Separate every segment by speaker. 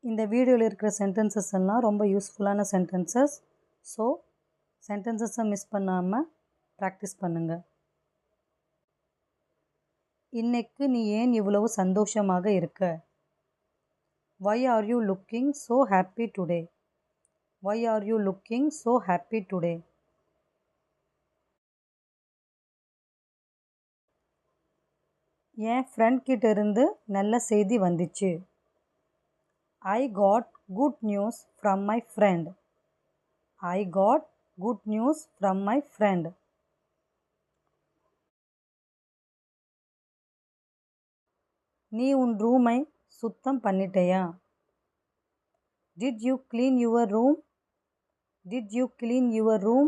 Speaker 1: இந்த வீடியோவில் இருக்கிற சென்டென்சஸ் எல்லாம் ரொம்ப யூஸ்ஃபுல்லான சென்டென்சஸ். ஸோ சென்டென்சஸை மிஸ் பண்ணாமல் ப்ராக்டிஸ் பண்ணுங்கள். இன்னைக்கு நீ ஏன் இவ்வளவு சந்தோஷமாக இருக்க? Why are you looking so happy today? Why are you looking so happy today? N friend கிட்ட இருந்து நல்ல செய்தி வந்துச்சு. I got good news from my friend. I got good news from my friend. நீ உன் ரூமை சுத்தம் பண்ணிட்டயா? Did you clean your room? Did you clean your room?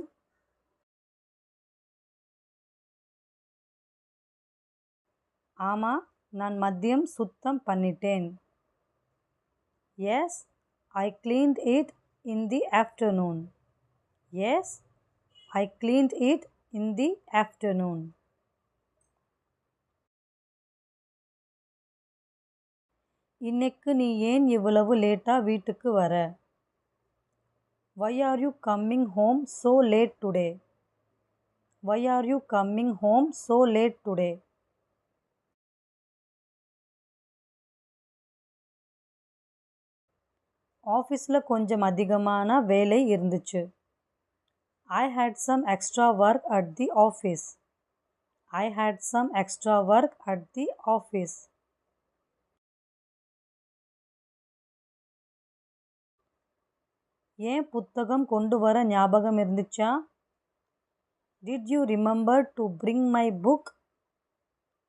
Speaker 1: ஆமா, நான் மதியம் சுத்தம் பண்ணிட்டேன். Yes, I cleaned it in the afternoon. Yes, I cleaned it in the afternoon. இன்னைக்கு நீ ஏன் இவ்வளவு லேட்டா வீட்டுக்கு வர? Why are you coming home so late today? Why are you coming home so late today? ஆஃபீஸில் கொஞ்சம் அதிகமான வேலை இருந்துச்சு. I had some extra work at the office. I had some extra work at the office. ஏன் புத்தகம் கொண்டு வர ஞாபகம் இருந்துச்சா? Did you remember to bring my book?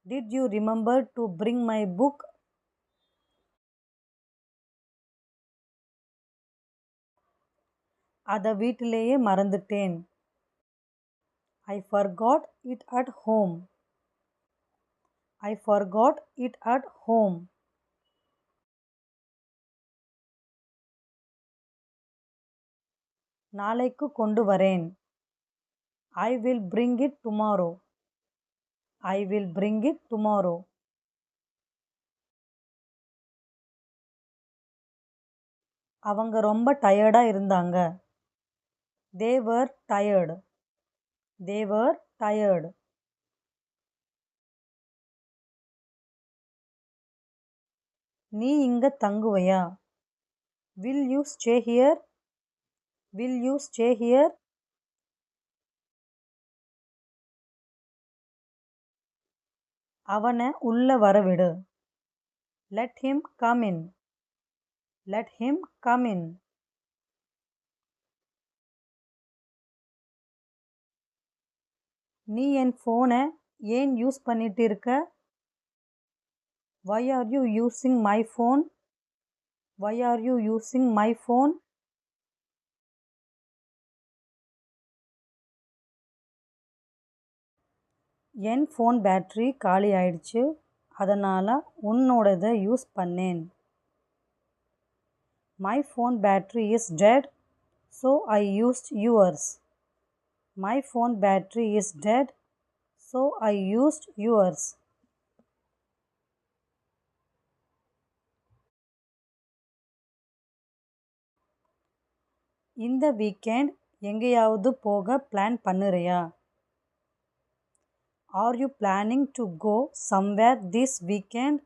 Speaker 1: Did you remember to bring my book? அதை வீட்டிலேயே மறந்துட்டேன். I forgot it at home. I forgot it at home. நாளைக்கு கொண்டு வரேன். I will bring it tomorrow. I will bring it tomorrow. அவங்க ரொம்ப டயர்டா இருந்தாங்க. They were tired. They were tired. நீ இங்க தங்குவையா? Will you stay here? Will you stay here? அவனை உள்ள வரவிடு. Let him come in. Let him come in. நீ என் ஃபோனை ஏன் யூஸ் பண்ணிட்டு இருக்க? Why are you using my phone? Why are you using my phone? N phone battery காலி ஆயிடுச்சு, அதனால் உன்னோடதை யூஸ் பண்ணேன். My phone battery is dead, so I used yours. My phone battery is dead, so I used yours. இந்த weekend எங்கேயாவது போக plan பண்ணுறியா? Are you planning to go somewhere this weekend?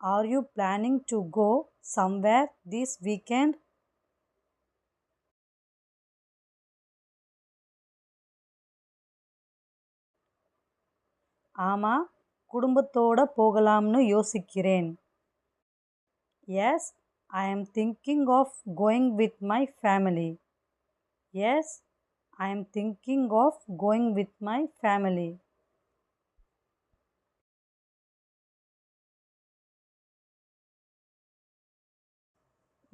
Speaker 1: Are you planning to go somewhere this weekend? ஆமா, குடும்பத்தோட போகலாம்னு யோசிக்கிறேன். Yes, I am thinking of going with my family. Yes, I am thinking of going with my family.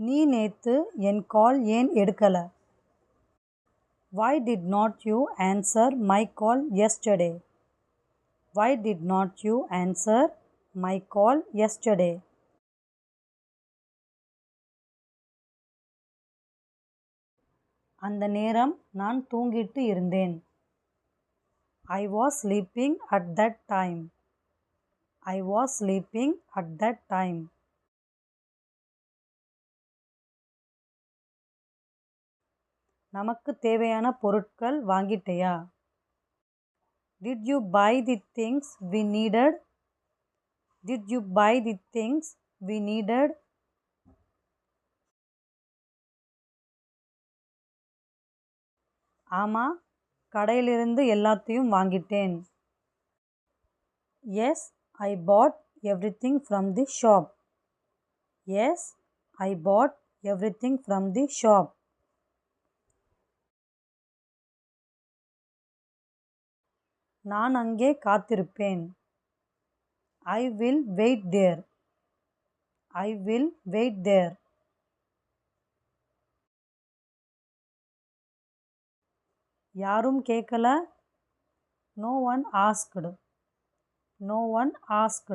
Speaker 1: நீ நேத்து என் கால் ஏன் எடுக்கல? Why did not you answer my call yesterday? Why did not you answer my call yesterday? அந்த நேரம் நான் தூங்கிட்டு இருந்தேன். I was sleeping at that time. I was sleeping at that time. நமக்கு தேவையான பொருட்கள் வாங்கிட்டியா? Did you buy the things we needed? Did you buy the things we needed? ஆமா, கடையிலிருந்து எல்லாத்தையும் வாங்கிட்டேன். Yes, I bought everything from the shop. Yes, I bought everything from the shop. நான் அங்கே காத்திருப்பேன். I will wait there. I will wait there. யாரும் கேட்கல. No one asked. No one asked.